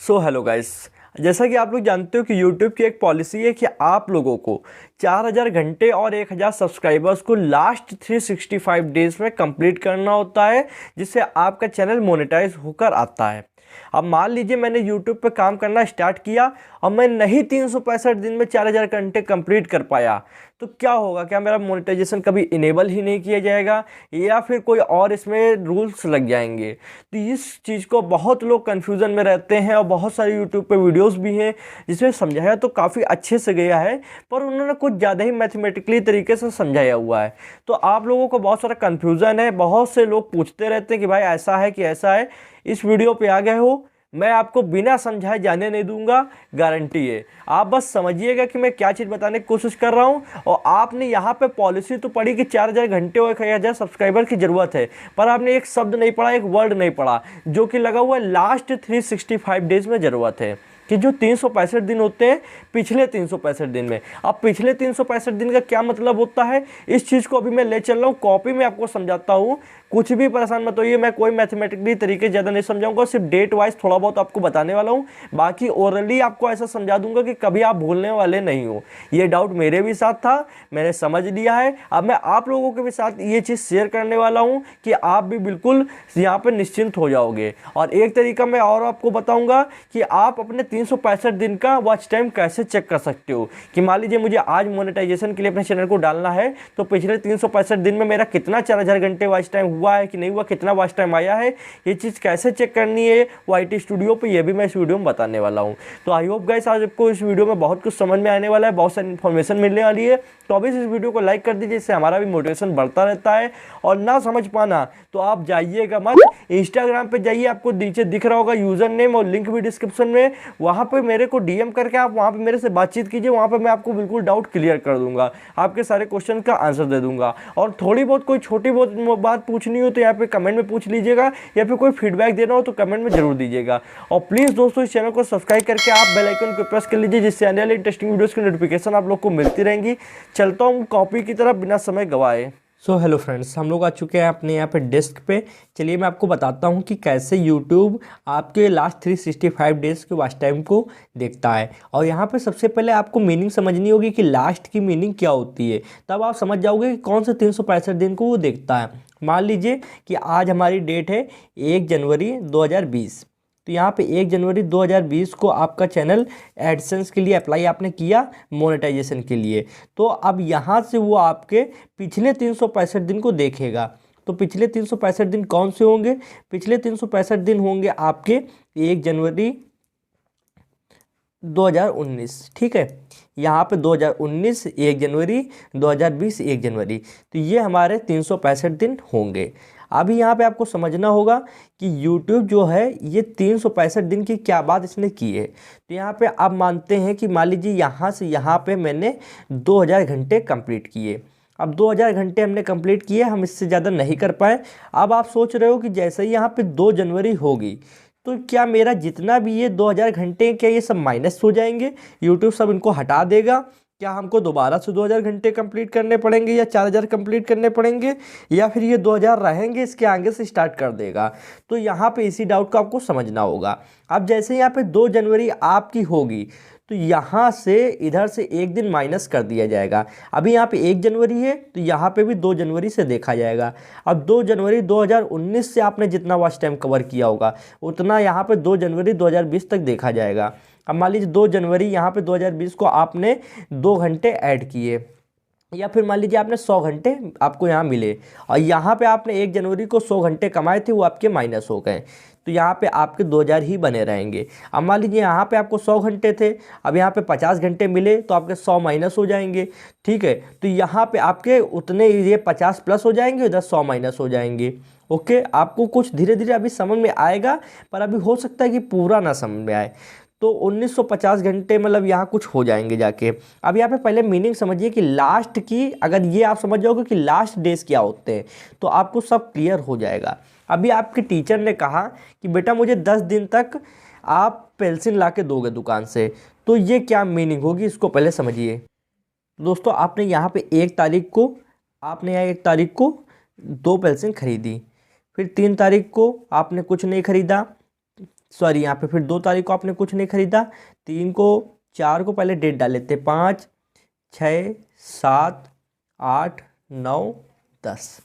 Hello guys. जैसा कि आप लोग जानते हो कि YouTube की एक पॉलिसी है कि आप लोगों को 4000 घंटे और 1000 सब्सक्राइबर्स को लास्ट 365 डेज में कंप्लीट करना होता है, जिससे आपका चैनल मोनेटाइज होकर आता है। अब मान लीजिए मैंने YouTube पे काम करना स्टार्ट किया और मैं नहीं 365 दिन में 4000 घंटे कंप्लीट कर पाया, तो क्या होगा? क्या मेरा मोनेटाइजेशन कभी इनेबल ही नहीं किया जाएगा या फिर कोई और इसमें रूल्स लग जाएंगे? तो इस चीज़ को बहुत लोग कन्फ्यूज़न में रहते हैं और बहुत सारे यूट्यूब पे वीडियोस भी हैं जिसमें समझाया तो काफ़ी अच्छे से गया है, पर उन्होंने कुछ ज़्यादा ही मैथमेटिकली तरीके से समझाया हुआ है। तो आप लोगों को बहुत सारा कन्फ्यूज़न है, बहुत से लोग पूछते रहते हैं कि भाई ऐसा है कि ऐसा है। इस वीडियो पे आ गए हो, मैं आपको बिना समझाए जाने नहीं दूंगा, गारंटी है। आप बस समझिएगा कि मैं क्या चीज़ बताने की कोशिश कर रहा हूं। और आपने यहाँ पे पॉलिसी तो पढ़ी कि 4000 घंटे और 1000 सब्सक्राइबर की ज़रूरत है, पर आपने एक शब्द नहीं पढ़ा, एक वर्ड नहीं पढ़ा, जो कि लगा हुआ है लास्ट 365 डेज में ज़रूरत है। कि जो 365 दिन होते हैं पिछले 365 दिन में। अब पिछले 365 दिन का क्या मतलब होता है, इस चीज़ को अभी मैं ले चल रहा हूँ, कॉपी में आपको समझाता हूँ। कुछ भी परेशान मत होइए, मैं कोई मैथमेटिकली तरीके ज़्यादा नहीं समझाऊंगा, सिर्फ डेट वाइज थोड़ा बहुत आपको बताने वाला हूँ। बाकी ओरली आपको ऐसा समझा दूंगा कि कभी आप भूलने वाले नहीं हो। ये डाउट मेरे भी साथ था, मैंने समझ लिया है। अब मैं आप लोगों के भी साथ ये चीज़ शेयर करने वाला हूँ कि आप भी बिल्कुल यहाँ पर निश्चिंत हो जाओगे। और एक तरीका मैं और आपको बताऊँगा कि आप अपने 365 दिन का वॉच टाइम कैसे चेक कर सकते हो। कि मान लीजिए मुझे आज मोनेटाइजेशन के लिए अपने चैनल को डालना है, तो पिछले 365 दिन में मेरा कितना 4000 घंटे वॉच टाइम हुआ है कि नहीं हुआ, कितना वॉच टाइम आया है, ये चीज़ कैसे चेक करनी है YT स्टूडियो पे, ये भी मैं इस वीडियो में बताने वाला हूँ। तो आई होप गाइस आज आपको इस वीडियो में बहुत कुछ समझ में आने वाला है, बहुत सारी इन्फॉर्मेशन मिलने वाली है। तो अभी इस वीडियो को लाइक कर दीजिए, इससे हमारा भी मोटिवेशन बढ़ता रहता है। और ना समझ पाना तो आप जाइएगा मत, इंस्टाग्राम पे जाइए, आपको नीचे दिख रहा होगा यूज़र नेम और लिंक भी डिस्क्रिप्शन में, वहाँ पे मेरे को DM करके आप वहाँ पे मेरे से बातचीत कीजिए। वहाँ पे मैं आपको बिल्कुल डाउट क्लियर कर दूंगा, आपके सारे क्वेश्चन का आंसर दे दूंगा। और थोड़ी बहुत कोई छोटी बहुत बात पूछनी हो तो यहाँ पे कमेंट में पूछ लीजिएगा, या फिर कोई फीडबैक देना हो तो कमेंट में जरूर दीजिएगा। और प्लीज़ दोस्तों इस चैनल को सब्सक्राइब करके आप बेल आइकन को प्रेस कर लीजिए, जिससे आने वाली इंटरेस्टिंग वीडियोज़ की नोटिफिकेशन आप लोग को मिलती रहेंगी। चलता हूँ कॉपी की तरफ बिना समय गवाए। हेलो फ्रेंड्स, हम लोग आ चुके हैं अपने यहाँ पे डेस्क पे। चलिए मैं आपको बताता हूँ कि कैसे YouTube आपके लास्ट 365 डेज़ के वॉच टाइम को देखता है। और यहाँ पे सबसे पहले आपको मीनिंग समझनी होगी कि लास्ट की मीनिंग क्या होती है, तब आप समझ जाओगे कि कौन से 365 दिन को वो देखता है। मान लीजिए कि आज हमारी डेट है 1 जनवरी 2020। तो यहाँ पे 1 जनवरी 2020 को आपका चैनल एडसेंस के लिए अप्लाई आपने किया मोनेटाइजेशन के लिए। तो अब यहाँ से वो आपके पिछले 365 दिन को देखेगा। तो पिछले 365 दिन कौन से होंगे? पिछले 365 दिन होंगे आपके 1 जनवरी 2019, ठीक है। यहाँ पे 2019 1 जनवरी, 2020 1 जनवरी, तो ये हमारे 365 दिन होंगे। अभी यहाँ पे आपको समझना होगा कि YouTube जो है ये 365 दिन की क्या बात इसने की है। तो यहाँ पे आप मानते हैं कि मान लीजिए यहाँ से यहाँ पे मैंने 2000 घंटे कंप्लीट किए। अब 2000 घंटे हमने कंप्लीट किए, हम इससे ज़्यादा नहीं कर पाए। अब आप सोच रहे हो कि जैसे ही यहाँ पे 2 जनवरी होगी तो क्या मेरा जितना भी ये 2000 घंटे, क्या ये सब माइनस हो जाएंगे? यूट्यूब सब इनको हटा देगा? क्या हमको दोबारा से 2000 घंटे कंप्लीट करने पड़ेंगे या 4000 कंप्लीट करने पड़ेंगे, या फिर ये 2000 रहेंगे, इसके आगे से स्टार्ट कर देगा? तो यहाँ पे इसी डाउट को आपको समझना होगा। अब जैसे यहाँ पे 2 जनवरी आपकी होगी तो यहाँ से इधर से एक दिन माइनस कर दिया जाएगा। अभी यहाँ पे 1 जनवरी है तो यहाँ पे भी 2 जनवरी से देखा जाएगा। अब 2 जनवरी 2019 से आपने जितना वॉच टाइम कवर किया होगा उतना यहाँ पे 2 जनवरी 2020 तक देखा जाएगा। अब मान लीजिए 2 जनवरी यहाँ पे 2020 को आपने 2 घंटे ऐड किए, या फिर मान लीजिए आपने 100 घंटे आपको यहाँ मिले, और यहाँ पे आपने 1 जनवरी को 100 घंटे कमाए थे, वो आपके माइनस हो गए। तो यहाँ पे आपके 2000 ही बने रहेंगे। अब मान लीजिए यहाँ पे आपको 100 घंटे थे, अब यहाँ पे 50 घंटे मिले तो आपके 100 माइनस हो जाएंगे, ठीक है। तो यहाँ पे आपके उतने ये 50 प्लस हो जाएंगे, उधर 100 माइनस हो जाएंगे। ओके, आपको कुछ धीरे धीरे अभी समझ में आएगा, पर अभी हो सकता है कि पूरा ना समझ में आए। तो 1950 घंटे मतलब यहाँ कुछ हो जाएंगे जाके। अब यहाँ पे पहले मीनिंग समझिए कि लास्ट की, अगर ये आप समझ जाओगे कि लास्ट डेज क्या होते हैं तो आपको सब क्लियर हो जाएगा। अभी आपके टीचर ने कहा कि बेटा मुझे 10 दिन तक आप पेंसिल ला के दोगे दुकान से, तो ये क्या मीनिंग होगी, इसको पहले समझिए। दोस्तों आपने यहाँ पे 1 तारीख को, आपने यहाँ 1 तारीख को 2 पेंसिल खरीदी, फिर 3 तारीख को आपने कुछ नहीं खरीदा, सॉरी यहाँ पे फिर 2 तारीख को आपने कुछ नहीं खरीदा, 3 को 4 को पहले डेट डाल लेते, 5 6 7 8 9 10।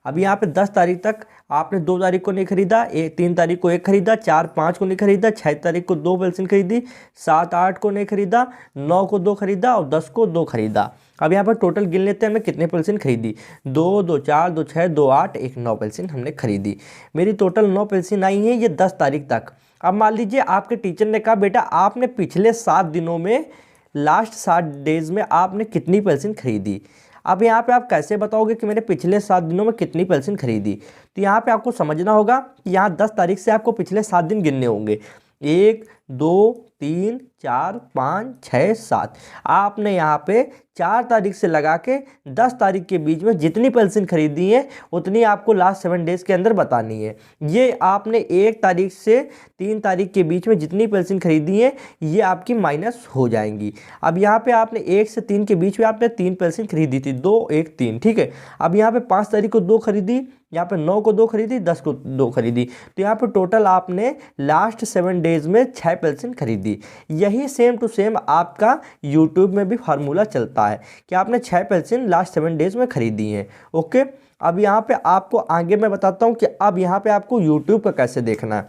अब यहाँ पे 10 तारीख तक आपने 2 तारीख को नहीं खरीदा, 3 तारीख को 1 खरीदा, 4 5 को नहीं खरीदा, 6 तारीख को 2 पेंसिल खरीदी, 7 8 को नहीं खरीदा, 9 को 2 खरीदा और 10 को 2 खरीदा। अब यहाँ पर टोटल गिन लेते हैं हमने कितने पेंसिल खरीदी, 2 2 4 2 6 2 8 1 9 पेंसिल हमने खरीदी। मेरी टोटल 9 पेंसिल आई हैं ये 10 तारीख तक। अब मान लीजिए आपके टीचर ने कहा बेटा आपने पिछले 7 दिनों में, लास्ट 7 डेज में आपने कितनी पेंसिल खरीदी। अब यहाँ पे आप कैसे बताओगे कि मैंने पिछले 7 दिनों में कितनी पेंसिल खरीदी। तो यहाँ पे आपको समझना होगा कि यहाँ 10 तारीख से आपको पिछले 7 दिन गिनने होंगे, 1 2 3 4 5 6 7। आपने यहाँ पे 4 तारीख से लगा के 10 तारीख के बीच में जितनी पेंसिल खरीदी है उतनी आपको लास्ट 7 डेज़ के अंदर बतानी है। ये आपने 1 तारीख से 3 तारीख के बीच में जितनी पेंसिल खरीदी है ये आपकी माइनस हो जाएंगी। अब यहाँ पे आपने 1 से 3 के बीच में आपने 3 पेंसिल खरीदी थी, 2 1 3, ठीक है। अब यहाँ पे 5 तारीख को 2 खरीदी, यहाँ पे 9 को 2 खरीदी, 10 को 2 खरीदी, तो यहाँ पे टोटल आपने लास्ट 7 डेज़ में 6 पेंसिल खरीदी। यही सेम टू सेम आपका यूट्यूब में भी फार्मूला चलता है कि आपने 6 पेंसिल लास्ट 7 डेज़ में खरीदी हैं। ओके, अब यहाँ पे आपको आगे मैं बताता हूँ कि अब यहाँ पे आपको यूट्यूब का कैसे देखना है।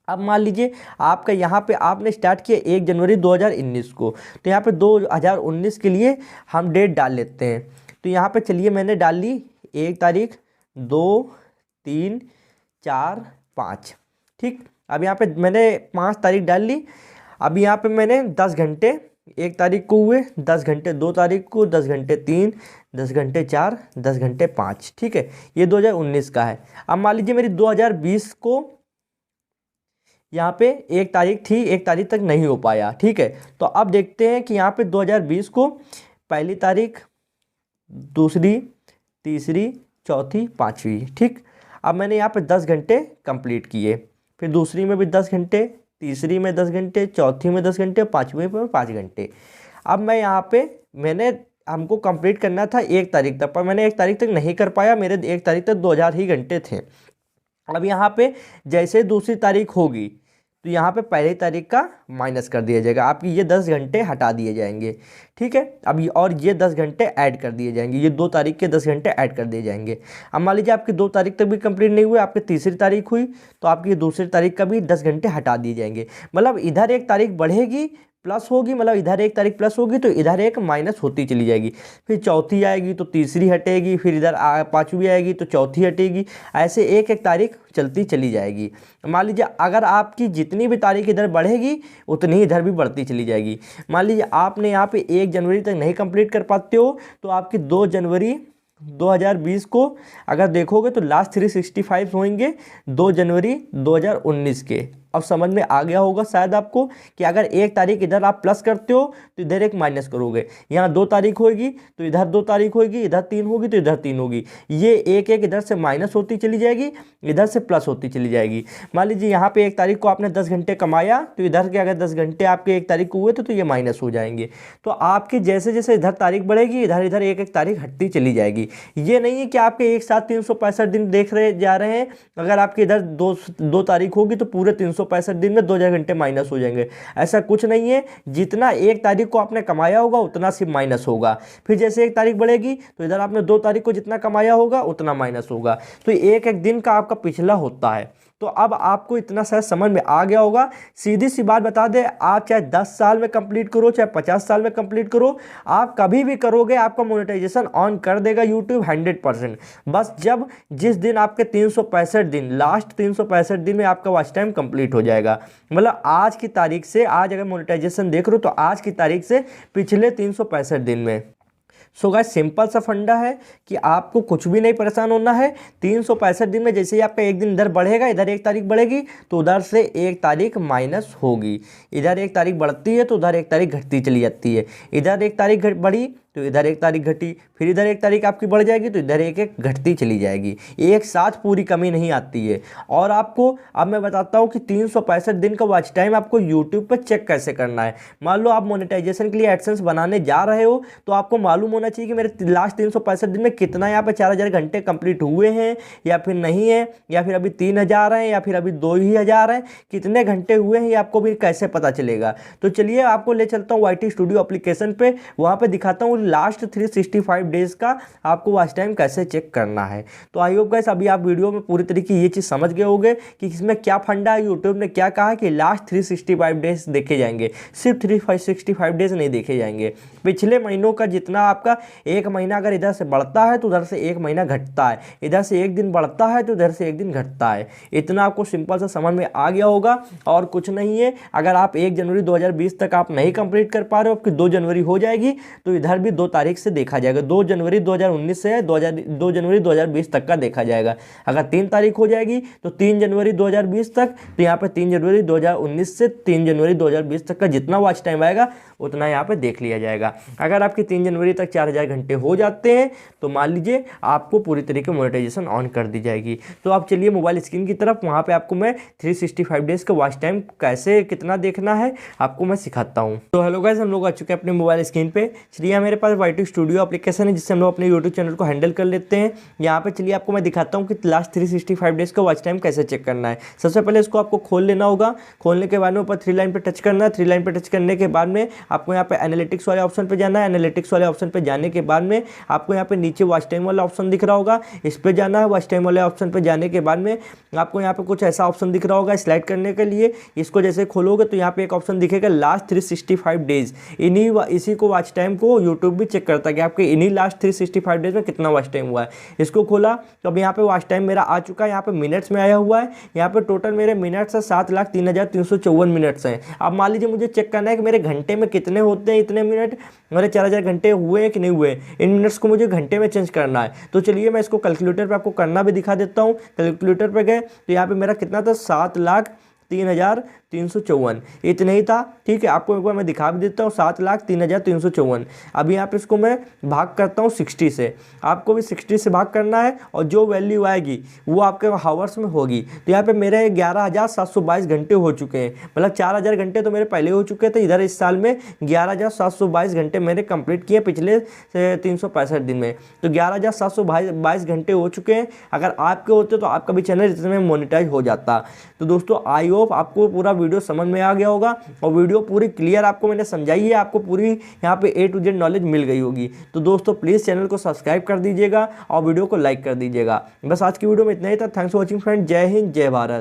अब मान लीजिए आपका यहाँ पे आपने स्टार्ट किया 1 जनवरी 2019 को, तो यहाँ पे 2019 के लिए हम डेट डाल लेते हैं। तो यहाँ पे चलिए मैंने डाल ली 1 तारीख 2 3 4 5, ठीक। अब यहाँ पे मैंने 5 तारीख डाल ली। अब यहाँ पे मैंने 10 घंटे 1 तारीख को हुए, 10 घंटे 2 तारीख को, 10 घंटे 3, 10 घंटे 4, 10 घंटे 5, ठीक है। ये 2019 का है। अब मान लीजिए मेरी 2020 को यहाँ पे 1 तारीख थी, 1 तारीख तक नहीं हो पाया, ठीक है। तो अब देखते हैं कि यहाँ पे 2020 को पहली तारीख, दूसरी, तीसरी, चौथी, पाँचवीं, ठीक। अब मैंने यहाँ पे 10 घंटे कंप्लीट किए, फिर दूसरी में भी 10 घंटे, तीसरी में 10 घंटे, चौथी में 10 घंटे, पाँचवीं में 5 घंटे। अब मैं यहाँ पे हमको कंप्लीट करना था 1 तारीख तक, पर मैंने 1 तारीख तक नहीं कर पाया, मेरे 1 तारीख तक 2000 ही घंटे थे। अब यहाँ पे जैसे दूसरी तारीख होगी तो यहाँ पे पहली तारीख का माइनस कर दिया जाएगा, आपकी ये 10 घंटे हटा दिए जाएंगे, ठीक है। अब और ये 10 घंटे ऐड कर दिए जाएंगे, ये 2 तारीख के 10 घंटे ऐड कर दिए जाएंगे। अब मान लीजिए आपकी 2 तारीख तक भी कंप्लीट नहीं हुए, आपकी तीसरी तारीख हुई तो आपकी दूसरी तारीख का भी 10 घंटे हटा दिए जाएंगे। मतलब इधर 1 तारीख बढ़ेगी प्लस होगी, मतलब इधर 1 तारीख प्लस होगी तो इधर 1 माइनस होती चली जाएगी। फिर चौथी आएगी तो तीसरी हटेगी, फिर इधर 5वीं आएगी तो चौथी हटेगी, ऐसे 1 तारीख चलती चली जाएगी। मान लीजिए अगर आपकी जितनी भी तारीख इधर बढ़ेगी उतनी ही इधर भी बढ़ती चली जाएगी। मान लीजिए आपने यहाँ पे 1 जनवरी तक नहीं कंप्लीट कर पाते हो तो आपकी 2 जनवरी 2020 को अगर देखोगे तो लास्ट 365 होंगे 2 जनवरी 2019 के। अब समझ में आ गया होगा शायद आपको कि अगर 1 तारीख इधर आप प्लस करते हो तो इधर 1 माइनस करोगे, यहाँ 2 तारीख होगी तो इधर 2 तारीख होगी, इधर 3 होगी तो इधर 3 होगी, ये 1 1 इधर से माइनस होती चली जाएगी, इधर से प्लस होती चली जाएगी। मान लीजिए यहाँ पे 1 तारीख को आपने 10 घंटे कमाया तो इधर के अगर 10 घंटे आपके 1 तारीख को हुए तो ये माइनस हो जाएंगे। तो आपके जैसे जैसे इधर तारीख बढ़ेगी इधर इधर 1 1 तारीख हटती चली जाएगी। ये नहीं है कि आपके एक साथ 365 दिन देख रहे जा रहे हैं, अगर आपके इधर 2 तारीख होगी तो पूरे 365 दिन में 2000 घंटे माइनस हो जाएंगे, ऐसा कुछ नहीं है। जितना 1 तारीख को आपने कमाया होगा उतना सिर्फ माइनस होगा, फिर जैसे 1 तारीख बढ़ेगी तो इधर आपने 2 तारीख को जितना कमाया होगा उतना माइनस होगा। तो 1 1 दिन का आपका पिछला होता है। तो अब आपको इतना शायद समझ में आ गया होगा। सीधी सी बात बता दें, आप चाहे 10 साल में कंप्लीट करो चाहे 50 साल में कंप्लीट करो, आप कभी भी करोगे आपका मोनेटाइजेशन ऑन कर देगा यूट्यूब 100%। बस जिस दिन आपके 365 दिन, लास्ट 365 दिन में आपका वॉच टाइम कंप्लीट हो जाएगा। मतलब आज की तारीख से, आज अगर मोनेटाइजेशन देख रहे हो तो आज की तारीख से पिछले 365 दिन में। सो गाइस सिंपल सा फंडा है कि आपको कुछ भी नहीं परेशान होना है। 365 दिन में जैसे ही आपका 1 दिन इधर बढ़ेगा, इधर 1 तारीख बढ़ेगी तो उधर से 1 तारीख माइनस होगी, इधर 1 तारीख बढ़ती है तो उधर 1 तारीख घटती चली जाती है, इधर 1 तारीख बढ़ी तो इधर एक तारीख घटी, फिर इधर एक तारीख आपकी बढ़ जाएगी, तो इधर एक एक घटती चली जाएगी, एक साथ पूरी कमी नहीं आती है। और आपको अब मैं बताता हूँ कि 365 दिन का वॉच टाइम आपको यूट्यूब पर चेक कैसे करना है। मान लो आप मोनेटाइजेशन के लिए एडसेंस बनाने जा रहे हो, तो आपको मालूम होना चाहिए कि मेरे लास्ट 365 दिन में कितना यहाँ पे 4000 घंटे कंप्लीट हुए हैं या फिर नहीं है, या फिर अभी 3000 हैं या फिर अभी 2000 हैं, कितने घंटे हुए हैं ये आपको भी कैसे पता चलेगा। तो चलिए आपको ले चलता हूँ YT स्टूडियो एप्लीकेशन पे, वहाँ पे दिखाता हूँ लास्ट 365 डेज का आपको वॉच टाइम कैसे चेक करना है। तो आई होप गाइस अभी आप वीडियो में पूरी तरीके ये चीज़ समझ गए होंगे कि इसमें क्या फंडा है। यूट्यूब ने क्या कहा कि लास्ट 365 डेज देखे जाएंगे, सिर्फ 365 डेज नहीं देखे जाएंगे। पिछले महीनों का जितना आपका एक महीना अगर इधर से बढ़ता है तो उधर से एक महीना घटता है, इधर से एक दिन बढ़ता है तो इधर से एक दिन घटता है। इतना आपको सिंपल सा समझ में आ गया होगा और कुछ नहीं है। अगर आप 1 जनवरी 2020 तक आप नहीं कंप्लीट कर पा रहे हो, आपकी 2 जनवरी हो जाएगी, तो इधर भी 2 तारीख से देखा जाएगा। 2 जनवरी 2019 से 2 जनवरी 2020 तक का देखा जाएगा। अगर 3 तारीख हो जाएगी तो 3 जनवरी 2020 तक, तो यहाँ पे 3 जनवरी 2019 से 3 जनवरी 2020 तक का जितना वॉच टाइम आएगा उतना यहाँ पे देख लिया जाएगा। अगर आपकी 3 जनवरी तक 4000 घंटे हो जाते हैं तो मान लीजिए आपको पूरी तरीके मोनेटाइजेशन ऑन कर दी जाएगी। तो आप चलिए मोबाइल स्क्रीन की तरफ, वहाँ पे आपको मैं 365 डेज का वॉच टाइम कैसे कितना देखना है आपको मैं सिखाता हूँ। तो हेलो गाइस, हम लोग आ चुके हैं अपने मोबाइल स्क्रीन पे। चलिए मेरे पास YT स्टूडियो एप्लीकेशन है जिससे हम लोग अपने यूट्यूब चैनल को हैंडल कर लेते हैं। यहाँ पे चलिए आपको मैं दिखाता हूँ कि लास्ट 365 डेज का वॉच टाइम कैसे चेक करना है। सबसे पहले इसको आपको खोल लेना होगा। खोलने के बाद में ऊपर 3 लाइन पे टच करना है। 3 लाइन पे टच करने के बाद में आपको यहाँ पे एनालिटिक्स वाले ऑप्शन पे जाना है। एनालिटिक्स वाले ऑप्शन पे जाने के बाद में आपको यहाँ पे नीचे वॉच टाइम वाला ऑप्शन दिख रहा होगा, इस पे जाना है। वॉच टाइम वाले ऑप्शन पे जाने के बाद में आपको यहाँ पे कुछ ऐसा ऑप्शन दिख रहा होगा स्लाइड करने के लिए। इसको जैसे खोलोगे तो यहाँ पे एक ऑप्शन दिखेगा लास्ट 365 डेज। इसी को वॉच टाइम को यूट्यूब भी चेक करता है कि आपके इन्हीं लास्ट 365 डेज में कितना वॉच टाइम हुआ है। इसको खोला तो अब यहाँ पे वॉच टाइम मेरा आ चुका है, यहाँ पे मिनट्स में आया हुआ है। यहाँ पे टोटल मेरे मिनट्स है 7,03,354 मिनट्स हैं। अब मान लीजिए मुझे चेक करना है कि मेरे घंटे में कितने होते हैं इतने मिनट, मेरे 4000 घंटे हुए हैं कि नहीं हुए। इन मिनट्स को मुझे घंटे में चेंज करना है। तो चलिए मैं इसको कैलकुलेटर पे आपको करना भी दिखा देता हूँ। कैलकुलेटर पे गए तो यहाँ पे मेरा कितना था 7,03,354 इतना ही था। ठीक है, आपको एक बार मैं दिखा भी देता हूँ 7,03,354। अभी यहाँ पे इसको मैं भाग करता हूँ 60 से। आपको भी 60 से भाग करना है और जो वैल्यू आएगी वो आपके हावर्स में होगी। तो यहाँ पे मेरे 11,722 घंटे हो चुके हैं, मतलब 4000 घंटे तो मेरे पहले हो चुके थे। इधर इस साल में 11,722 घंटे मैंने कंप्लीट किए पिछले 365 दिन में। तो 11,722 घंटे हो चुके हैं। अगर आपके होते तो आपका भी चैनल इतने में मोनेटाइज हो जाता। तो दोस्तों आई होप आपको पूरा वीडियो समझ में आ गया होगा और वीडियो पूरी क्लियर आपको मैंने समझाई है, आपको पूरी यहाँ पे A to Z नॉलेज मिल गई होगी। तो दोस्तों प्लीज़ चैनल को सब्सक्राइब कर दीजिएगा और वीडियो को लाइक कर दीजिएगा। बस आज की वीडियो में इतना ही था। Thanks for watching friend. जय हिंद, जय भारत।